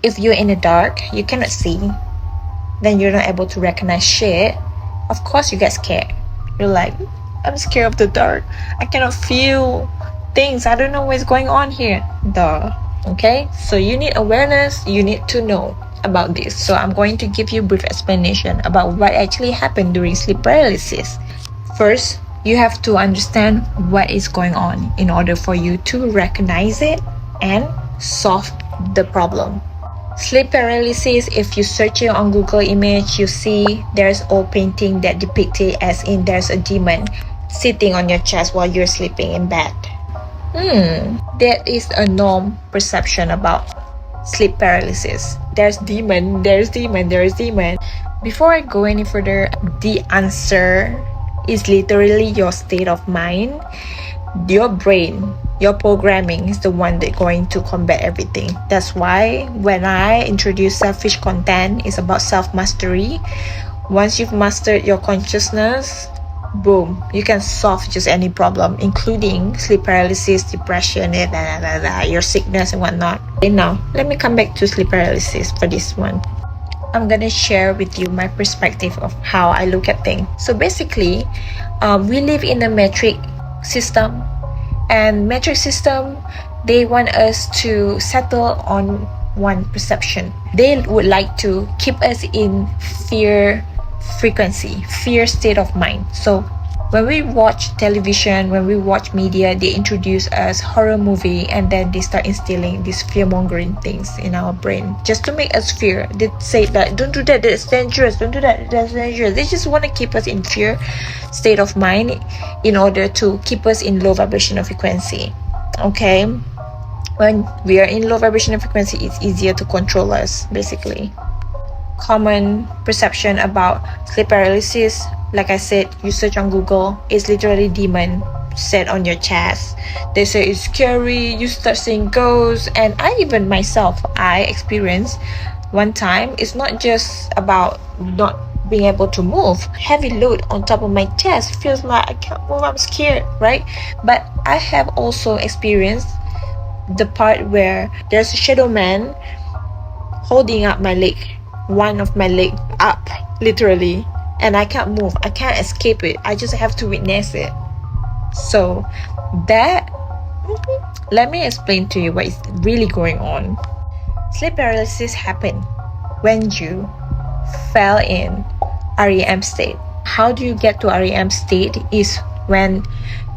If you're in the dark, you cannot see, then you're not able to recognize shit. Of course you get scared. You're like, I'm scared of the dark. I cannot feel things. I don't know what's going on here. Duh. Okay, so you need awareness. You need to know about this. So I'm going to give you a brief explanation about what actually happened during sleep paralysis. First, you have to understand what is going on in order for you to recognize it and solve the problem. Sleep paralysis, if you search it on Google image, you see there's old painting that depict it as in there's a demon sitting on your chest while you're sleeping in bed. That is a norm perception about sleep paralysis. There's demon. Before I go any further, the answer is literally your state of mind. Your brain, your programming is the one that's going to combat everything. That's why when I introduce selfish content, it's about self-mastery. Once you've mastered your consciousness, boom, you can solve just any problem, including sleep paralysis, depression, your sickness and whatnot. Okay, now, let me come back to sleep paralysis for this one. I'm gonna share with you my perspective of how I look at things. So basically, we live in a metric system, and metric system, they want us to settle on one perception. They would like to keep us in fear frequency, fear state of mind. So when we watch television, when we watch media, they introduce us horror movie, and then they start instilling these fear-mongering things in our brain just to make us fear. They say that don't do that, that's dangerous, don't do that, that's dangerous. They just want to keep us in fear state of mind in order to keep us in low vibrational frequency. Okay, when we are in low vibrational frequency, it's easier to control us. Basically, common perception about sleep paralysis, like I said, you search on Google, it's literally demon set on your chest. They say it's scary, you start seeing ghosts. And I even myself, I experienced one time. It's not just about not being able to move. Heavy load on top of my chest feels like I can't move, I'm scared, right? But I have also experienced the part where there's a shadow man holding up my leg, one of my leg up, literally, and I can't move, I can't escape it, I just have to witness it. So that, let me explain to you what is really going on. Sleep paralysis happened when you fell in REM state. How do you get to REM state? Is when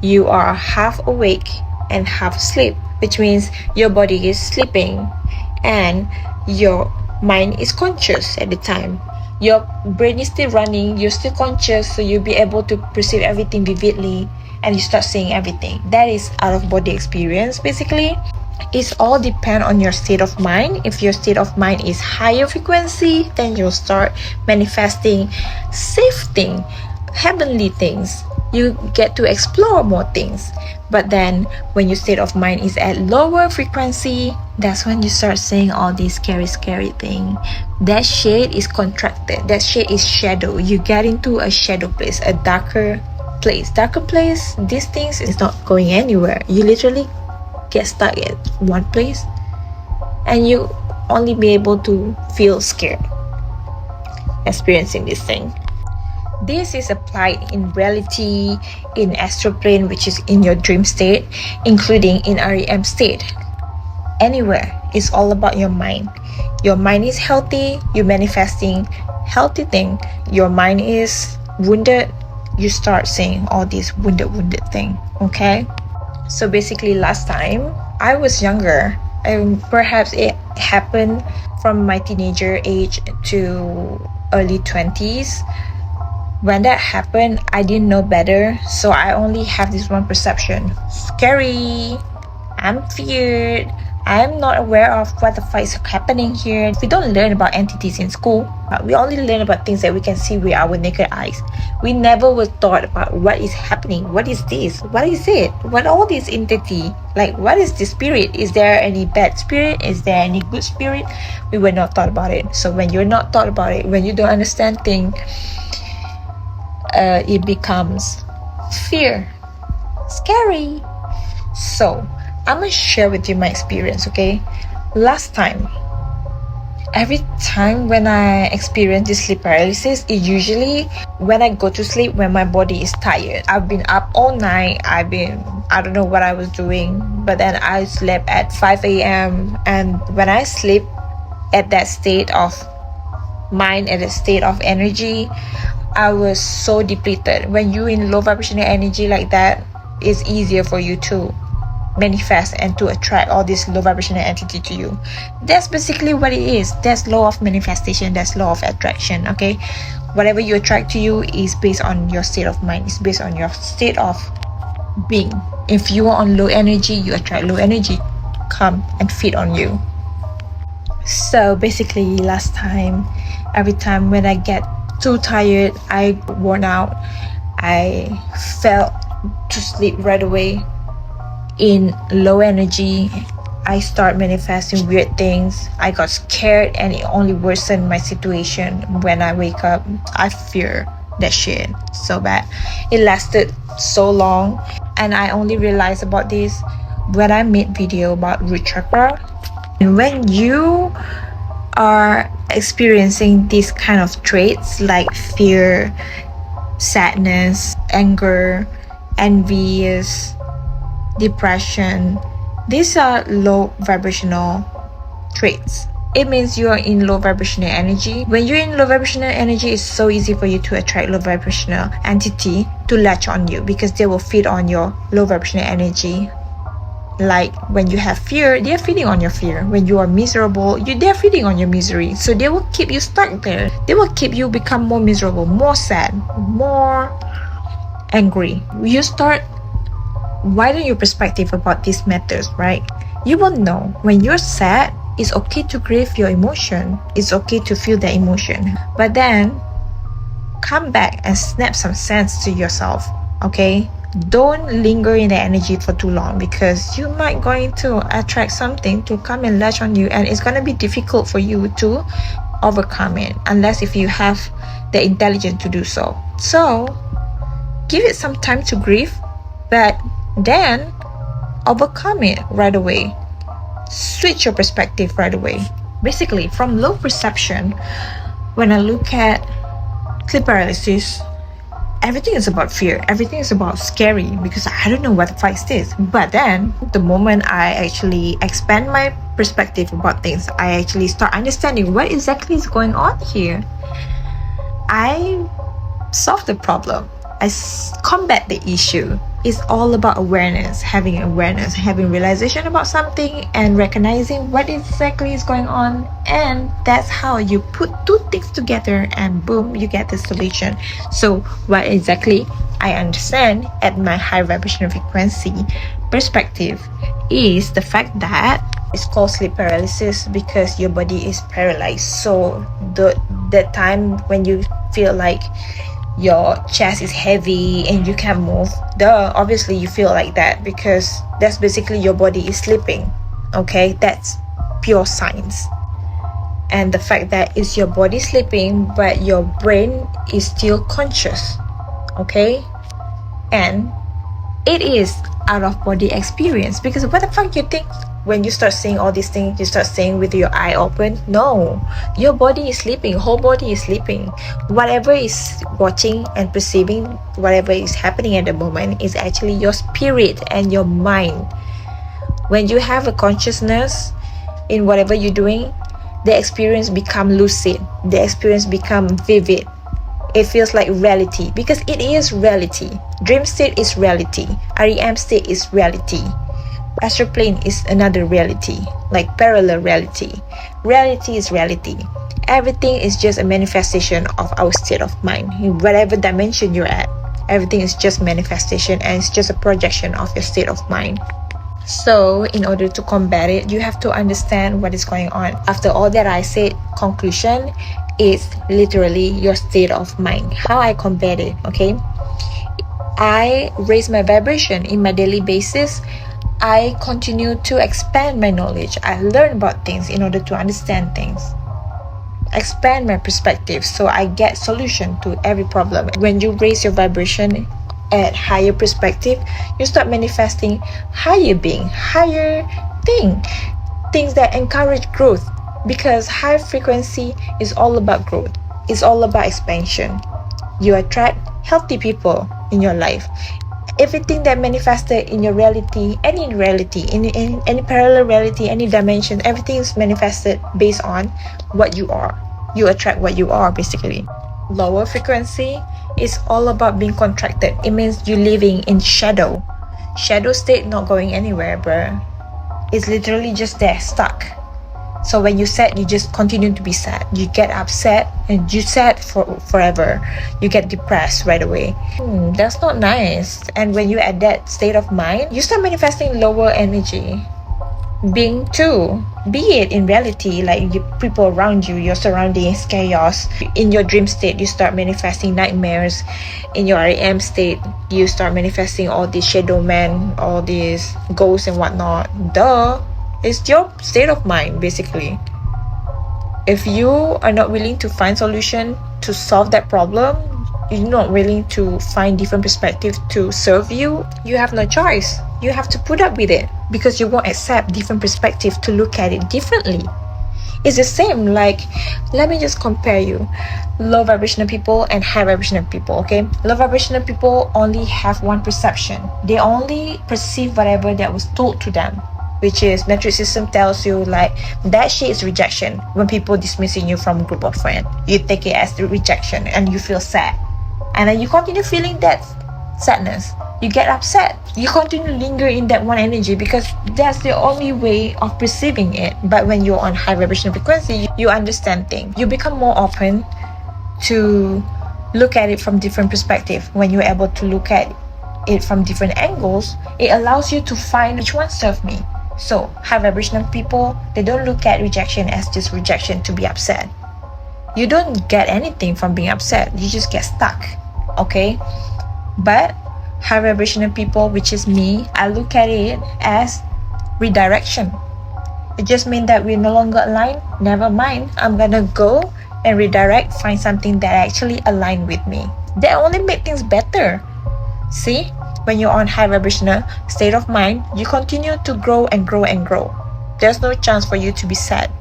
you are half awake and half asleep, which means your body is sleeping and your mind is conscious at the time. Your brain is still running, you're still conscious, so you'll be able to perceive everything vividly and you start seeing everything. That is out of body experience. Basically, it's all depend on your state of mind. If your state of mind is higher frequency, then you'll start manifesting safe things, heavenly things. You get to explore more things. But then when your state of mind is at lower frequency, that's when you start seeing all these scary things. That shade is contracted, that shade is shadow. You get into a shadow place, a darker place. These things is not going anywhere. You literally get stuck at one place and you only be able to feel scared experiencing this thing. This is applied in reality, in astral plane, which is in your dream state, including in REM state. Anywhere, it's all about your mind. Your mind is healthy, you're manifesting healthy thing. Your mind is wounded, you start seeing all these wounded thing. Okay, so basically last time I was younger, and perhaps it happened from my teenager age to early 20s. When that happened, I didn't know better, so I only have this one perception: scary, I'm feared, I'm not aware of what the fuck is happening here. We don't learn about entities in school, but we only learn about things that we can see with our naked eyes. We never was taught about what is happening, what is this, what is it, what all this entity, like what is the spirit, is there any bad spirit, is there any good spirit? We were not taught about it. So when you're not taught about it, when you don't understand things, it becomes fear, scary. So I'm gonna share with you my experience. Okay, last time every time when I experience this sleep paralysis, it usually when I go to sleep when my body is tired. I've been up all night. I don't know what I was doing, but then I slept at 5 a.m. and when I sleep at that state of mind, at a state of energy, I was so depleted. When you're in low vibrational energy like that, it's easier for you to manifest and to attract all this low vibrational entity to you. That's basically what it is. That's law of manifestation. That's law of attraction. Okay, whatever you attract to you is based on your state of mind. It's based on your state of being. If you are on low energy, you attract low energy come and feed on you. So basically, last time, every time when I get too tired, I worn out, I fell to sleep right away in low energy. I start manifesting weird things. I got scared and it only worsened my situation. When I wake up, I fear that shit so bad. It lasted so long and I only realized about this when I made video about root chakra. And when you are experiencing these kind of traits like fear, sadness, anger, envious, depression, these are low vibrational traits. It means you are in low vibrational energy. When you're in low vibrational energy, it's so easy for you to attract low vibrational entity to latch on you because they will feed on your low vibrational energy. Like when you have fear, they're feeding on your fear. When you are miserable, they're feeding on your misery. So they will keep you stuck there. They will keep you become more miserable, more sad, more angry. You start widen your perspective about these matters, right? You will know when you're sad, it's okay to grieve your emotion. It's okay to feel the emotion. But then come back and snap some sense to yourself, okay? Don't linger in the energy for too long because you might going to attract something to come and latch on you and it's going to be difficult for you to overcome it unless if you have the intelligence to do so. So give it some time to grieve, but then overcome it right away. Switch your perspective right away. Basically, from low perception, when I look at sleep paralysis, everything is about fear. Everything is about scary because I don't know what the fuck is this. But then, the moment I actually expand my perspective about things, I actually start understanding what exactly is going on here. I solve the problem. I combat the issue. It's all about awareness, having realization about something and recognizing what exactly is going on, and that's how you put two things together and boom, you get the solution. So what exactly I understand at my high vibrational frequency perspective is the fact that it's called sleep paralysis because your body is paralyzed. So that time when you feel like your chest is heavy and you can't move, obviously you feel like that because that's basically your body is sleeping. Okay, that's pure science. And the fact that it's your body sleeping but your brain is still conscious. Okay, and it is out of body experience because what the fuck you think when you start seeing all these things, you start seeing with your eye open? No, your body is sleeping, whole body is sleeping. Whatever is watching and perceiving, whatever is happening at the moment is actually your spirit and your mind. When you have a consciousness in whatever you're doing, the experience become lucid, the experience become vivid. It feels like reality because it is reality. Dream state is reality. REM state is reality. Astral plane is another reality, like parallel reality. Reality is reality. Everything is just a manifestation of our state of mind. In whatever dimension you're at, everything is just manifestation and it's just a projection of your state of mind. So in order to combat it, you have to understand what is going on. After all that I said, conclusion is literally your state of mind. How I combat it, okay? I raise my vibration in my daily basis. I continue to expand my knowledge. I learn about things in order to understand things. Expand my perspective so I get solution to every problem. When you raise your vibration at higher perspective, you start manifesting higher being, higher things that encourage growth. Because high frequency is all about growth. It's all about expansion. You attract healthy people in your life. Everything that manifested in your reality, any reality, in any parallel reality, any dimension, everything is manifested based on what you are. You attract what you are, basically. Lower frequency is all about being contracted. It means you living in shadow. Shadow state, not going anywhere, bruh. It's literally just there, stuck. So when you sad, you just continue to be sad. You get upset and you sad for forever. You get depressed right away. That's not nice. And when you're at that state of mind, you start manifesting lower energy. Being too, be it in reality, like people around you, your surroundings, chaos. In your dream state, you start manifesting nightmares. In your REM state, you start manifesting all these shadow men, all these ghosts and whatnot. Duh. It's your state of mind, basically. If you are not willing to find solution to solve that problem, you're not willing to find different perspectives to serve you, you have no choice. You have to put up with it because you won't accept different perspectives to look at it differently. It's the same, like, let me just compare you. Low vibrational people and high vibrational people, okay? Low vibrational people only have one perception. They only perceive whatever that was told to them, which is metric system tells you like that shit is rejection. When people dismissing you from a group of friends, you take it as the rejection and you feel sad, and then you continue feeling that sadness. You get upset. You continue linger in that one energy because that's the only way of perceiving it. But when you're on high vibrational frequency, you understand things. You become more open to look at it from different perspective. When you're able to look at it from different angles, it allows you to find which one serve me. So high vibrational people, they don't look at rejection as just rejection to be upset. You don't get anything from being upset. You just get stuck, okay? But high vibrational people, which is me, I look at it as redirection. It just means that we're no longer aligned. Never mind, I'm gonna go and redirect, find something that actually align with me. That only make things better. See? When you're on high vibrational state of mind, you continue to grow and grow and grow. There's no chance for you to be sad.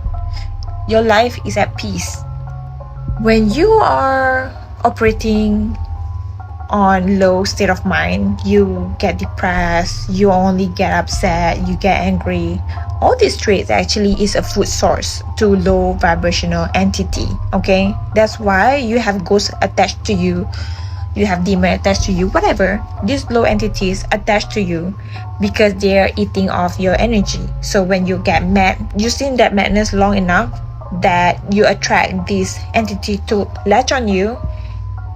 Your life is at peace. When you are operating on low state of mind, you get depressed, you only get upset, you get angry. All these traits actually is a food source to low vibrational entity, okay? That's why you have ghosts attached to you. You have demon attached to you, whatever. These low entities attached to you because they are eating off your energy. So when you get mad, you've seen that madness long enough that you attract this entity to latch on you,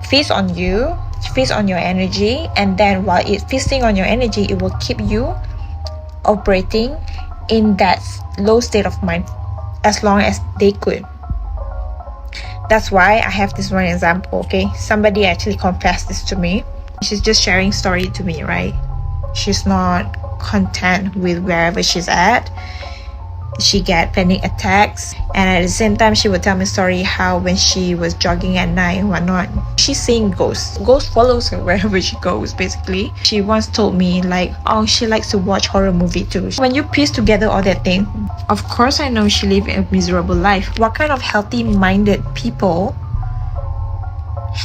feast on your energy, and then while it's feasting on your energy, it will keep you operating in that low state of mind as long as they could. That's why I have this one example, okay? Somebody actually confessed this to me. She's just sharing story to me, right? She's not content with wherever she's at. She get panic attacks, and at the same time she would tell me story how when she was jogging at night and whatnot, she's seeing ghosts. Ghost follows her wherever she goes, basically. She once told me like, oh, she likes to watch horror movie too. When you piece together all that thing, of course I know she lived a miserable life. What kind of healthy minded people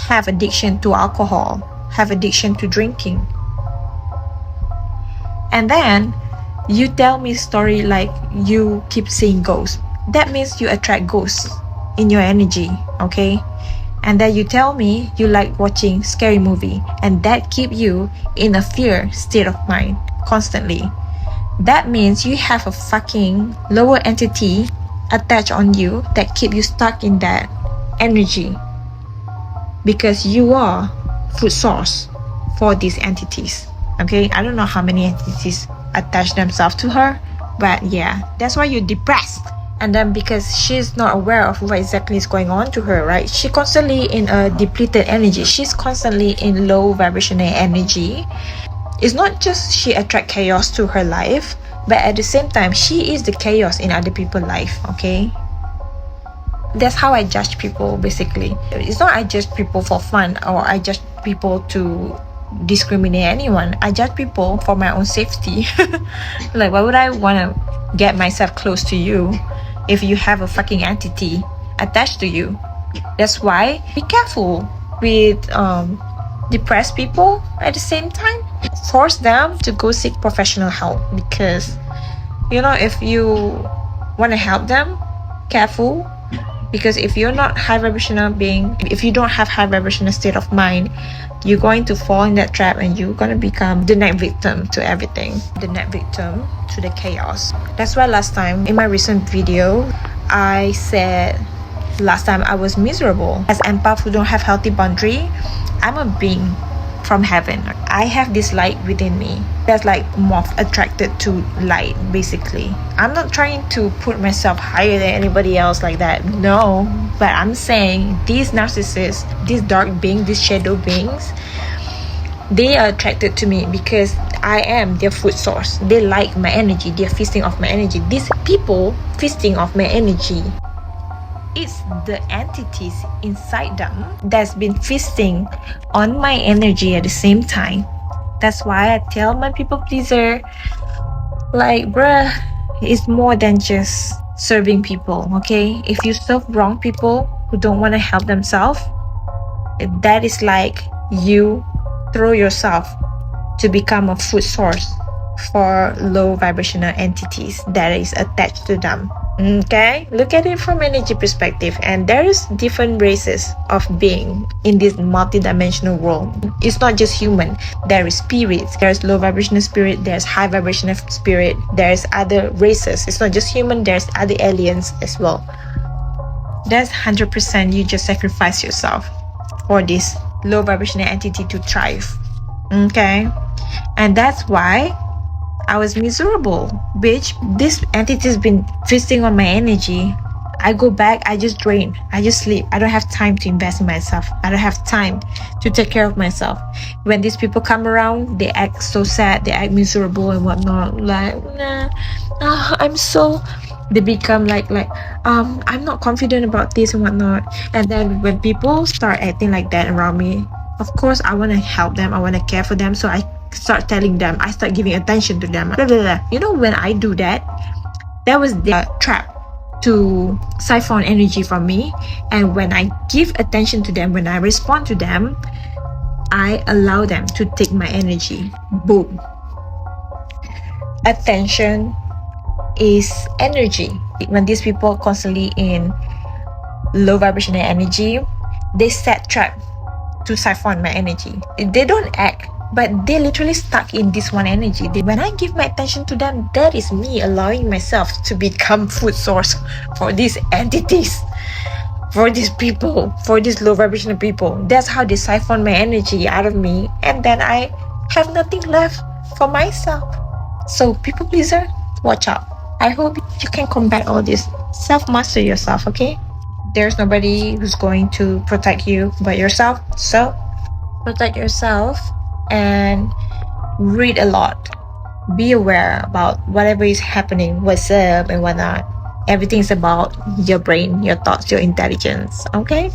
have addiction to alcohol, have addiction to drinking? And then you tell me story like you keep seeing ghosts. That means you attract ghosts in your energy, okay? And then you tell me you like watching scary movie, and that keep you in a fear state of mind constantly. That means you have a fucking lower entity attached on you that keep you stuck in that energy because you are food source for these entities, okay? I don't know how many entities attach themselves to her, but yeah, that's why you're depressed. And then because she's not aware of what exactly is going on to her, right? She constantly in a depleted energy. She's constantly in low vibrational energy. It's not just she attract chaos to her life, but at the same time she is the chaos in other people's life, okay? That's how I judge people, basically. It's not I judge people for fun or I judge people to discriminate anyone. I judge people for my own safety. Like, why would I want to get myself close to you if you have a fucking entity attached to you. That's why be careful with depressed people. At the same time, force them to go seek professional help, because if you want to help them, careful, because if you're not high vibrational being, if you don't have high vibrational state of mind, you're going to fall in that trap, and you're going to become the net victim to everything, the net victim to the chaos. That's why last time in my recent video I said last time I was miserable. As empath who don't have healthy boundary, I'm a being from heaven. I have this light within me that's like moth attracted to light, basically. I'm not trying to put myself higher than anybody else like that, no, but I'm saying these narcissists, these dark beings, these shadow beings, they are attracted to me because I am their food source. They like my energy, they're feasting off my energy. These people feasting off my energy, it's the entities inside them that's been feasting on my energy at the same time. That's why I tell my people pleaser, like, bruh, it's more than just serving people, okay? If you serve wrong people who don't want to help themselves, that is like you throw yourself to become a food source for low vibrational entities that is attached to them. Okay, look at it from energy perspective, and there's different races of being in this multi-dimensional world. It's not just human. There is spirits, there's low vibrational spirit, there's high vibrational spirit, there's other races. It's not just human, there's other aliens as well. That's 100% you just sacrifice yourself for this low vibrational entity to thrive. Okay, and that's why I was miserable, bitch. This entity's been feasting on my energy. I go back, I just drain, I just sleep. I don't have time to invest in myself. I don't have time to take care of myself. When these people come around, they act so sad, they act miserable and whatnot. Like, they become like I'm not confident about this and whatnot. And then when people start acting like that around me, of course I want to help them, I want to care for them, so I start telling them, I start giving attention to them, blah, blah, blah. When I do that, that was their trap to siphon energy from me. And when I give attention to them, when I respond to them, I allow them to take my energy. Boom. Attention is energy. When these people are constantly in low vibrational energy, they set trap to siphon my energy. They don't act, but they literally stuck in this one energy. When I give my attention to them, that is me allowing myself to become food source for these entities, for these people, for these low vibrational people. That's how they siphon my energy out of me, and then I have nothing left for myself. So people pleaser, watch out. I hope you can combat all this. Self-master yourself, okay? There's nobody who's going to protect you but yourself. So protect yourself and read a lot. Be aware about whatever is happening, what's up and whatnot. Everything's about your brain, your thoughts, your intelligence, okay?